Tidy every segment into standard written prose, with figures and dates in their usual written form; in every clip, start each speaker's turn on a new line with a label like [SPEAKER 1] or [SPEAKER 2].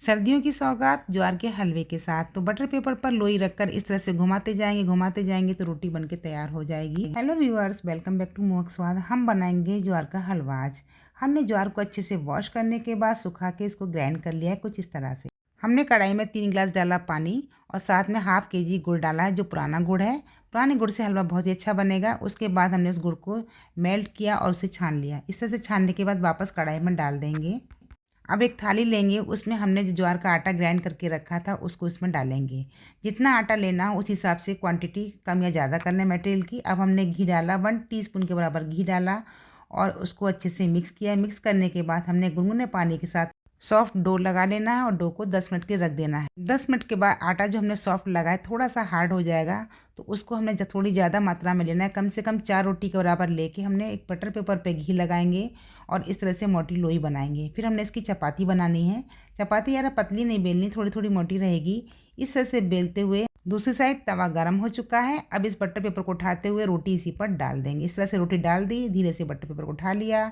[SPEAKER 1] सर्दियों की सौगात ज्वार के हलवे के साथ। तो बटर पेपर पर लोई रखकर इस तरह से घुमाते जाएंगे तो रोटी बनके तैयार हो जाएगी। Hello viewers, welcome back to Mohak Swad. हम बनाएंगे ज्वार का हलवा आज। हमने ज्वार को अच्छे से वॉश करने के बाद सुखा के इसको ग्राइंड कर लिया है कुछ इस तरह से। हमने कढ़ाई में 3 गिलास डाला पानी और साथ में हाफ केजी गुड़ डाला है, जो पुराना गुड़ है। पुराने गुड़ से हलवा बहुत ही अच्छा बनेगा। उसके बाद हमने उस गुड़ को मेल्ट किया और उसे छान लिया। इस तरह से छानने के बाद वापस कढ़ाई में डाल देंगे। अब एक थाली लेंगे, उसमें हमने जो ज्वार का आटा ग्राइंड करके रखा था उसको इसमें डालेंगे। जितना आटा लेना हो उस हिसाब से क्वांटिटी कम या ज़्यादा कर लें मटेरियल की। अब हमने घी डाला, 1 टीस्पून के बराबर घी डाला और उसको अच्छे से मिक्स किया। मिक्स करने के बाद हमने गुनगुने पानी के साथ सॉफ्ट डो लगा लेना है और डो को 10 मिनट के लिए रख देना है। 10 मिनट के बाद आटा जो हमने सॉफ्ट लगाया थोड़ा सा हार्ड हो जाएगा, तो उसको हमने थोड़ी ज़्यादा मात्रा में लेना है। कम से कम 4 रोटी के बराबर लेके हमने एक बटर पेपर पे घी लगाएंगे और इस तरह से मोटी लोई बनाएंगे। फिर हमने इसकी चपाती बनानी है। चपाती ज़्यादा पतली नहीं बेलनी, थोड़ी थोड़ी मोटी रहेगी। इस तरह से बेलते हुए दूसरी साइड तवा गर्म हो चुका है। अब इस बटर पेपर को उठाते हुए रोटी इसी पर डाल देंगे। इस तरह से रोटी डाल दी, धीरे से बटर पेपर को उठा लिया।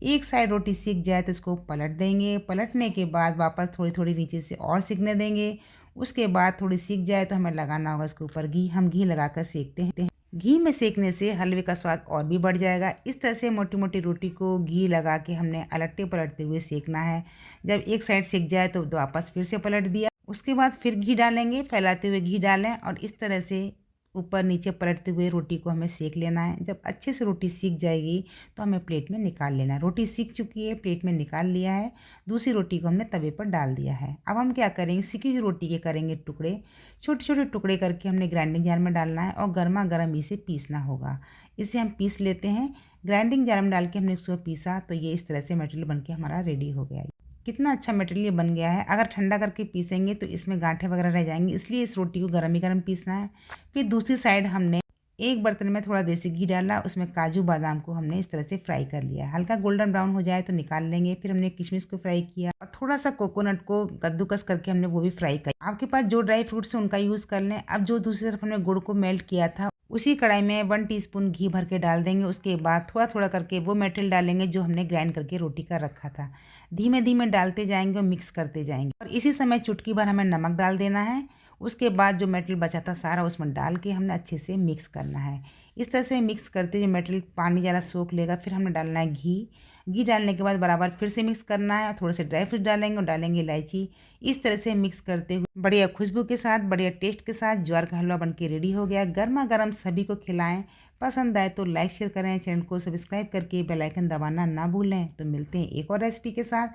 [SPEAKER 1] एक साइड रोटी सीख जाए तो इसको पलट देंगे। पलटने के बाद वापस थोड़ी थोड़ी नीचे से और सीखने देंगे। उसके बाद थोड़ी सीख जाए तो हमें लगाना होगा इसके ऊपर घी। हम घी लगाकर सेकते हैं। घी में सेकने से हलवे का स्वाद और भी बढ़ जाएगा। इस तरह से मोटी मोटी रोटी को घी लगा के हमने अलटते पलटते हुए सेकना है। जब एक साइड सेक जाए तो वापस फिर से पलट दिया। उसके बाद फिर घी डालेंगे, फैलाते हुए घी डालें और इस तरह से ऊपर नीचे पलटते हुए रोटी को हमें सेक लेना है। जब अच्छे से रोटी सीख जाएगी तो हमें प्लेट में निकाल लेना है। रोटी सीख चुकी है, प्लेट में निकाल लिया है। दूसरी रोटी को हमने तवे पर डाल दिया है। अब हम क्या करेंगे, सीखी हुई रोटी के करेंगे टुकड़े। छोटे छोटे टुकड़े करके हमने ग्राइंडिंग जार में डालना है और गर्मा गर्म इसे पीसना होगा। इसे हम पीस लेते हैं। ग्राइंडिंग जार में डाल के हमने उसको पीसा तो ये इस तरह से मटेरियल बनके हमारा रेडी हो गया है। कितना अच्छा मटेरियल बन गया है। अगर ठंडा करके पीसेंगे तो इसमें गांठें वगैरह रह जाएंगी, इसलिए इस रोटी को गरम ही गरम पीसना है। फिर दूसरी साइड हमने एक बर्तन में थोड़ा देसी घी डाला, उसमें काजू बादाम को हमने इस तरह से फ्राई कर लिया। हल्का गोल्डन ब्राउन हो जाए तो निकाल लेंगे। फिर हमने किशमिश को फ्राई किया और थोड़ा सा कोकोनट को कद्दूकस करके हमने वो भी फ्राई किया। आपके पास जो ड्राई फ्रूट्स हैं उनका यूज़ कर लें। अब जो दूसरी तरफ हमने गुड़ को मेल्ट किया था उसी कढ़ाई में 1 टीस्पून घी भर के डाल देंगे। उसके बाद थोड़ा थोड़ा करके वो मटेरियल डालेंगे जो हमने ग्राइंड करके रोटी का रखा था। धीमे धीमे डालते जाएंगे और मिक्स करते जाएंगे और इसी समय चुटकी भर हमें नमक डाल देना है। उसके बाद जो मटेरियल बचा था सारा उसमें डाल के हमने अच्छे से मिक्स करना है। इस तरह से मिक्स करते हुए मटेरियल पानी ज़्यादा सोख लेगा। फिर हमने डालना है घी। घी डालने के बाद बराबर फिर से मिक्स करना है और थोड़े से ड्राई फ्रूट डालेंगे और डालेंगे इलायची। इस तरह से मिक्स करते हुए बढ़िया खुशबू के साथ, बढ़िया टेस्ट के साथ ज्वार का हलवा बनके रेडी हो गया। गर्मा गर्म सभी को खिलाएं। पसंद आए तो लाइक शेयर करें, चैनल को सब्सक्राइब करके बेल आइकन दबाना ना भूलें। तो मिलते हैं एक और रेसिपी के साथ।